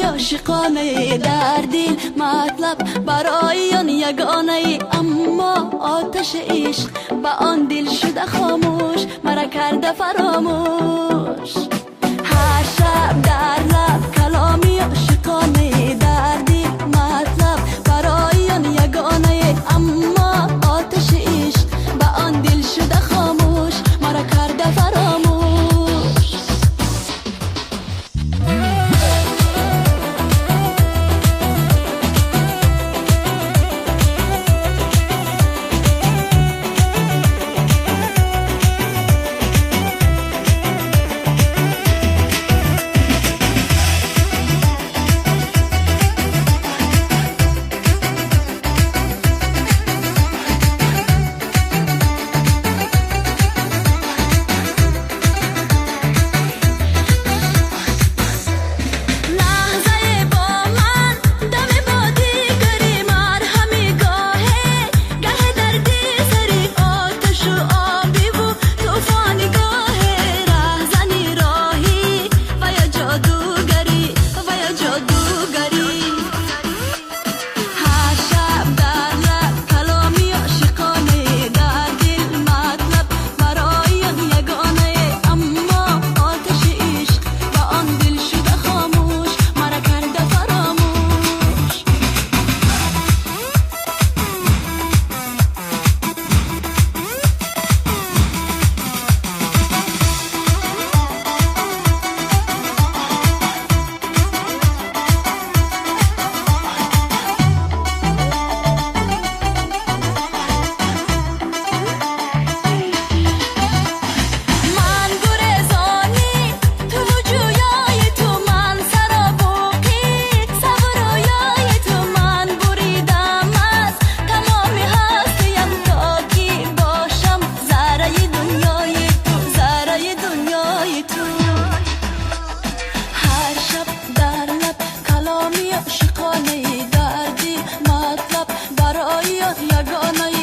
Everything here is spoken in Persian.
عاشقانه در دل مطلب برای آن یگانه، اما آتش عشق به آن دل شده خاموش، مرا کرده فراموش. هر شب در لب کلامی عاشقانه در دل مطلب برای آن یگانه، اما آتش عشق به آن دل شده خاموش، مرا کرده فراموش. عاشقانه در دل مطلب برای یگانه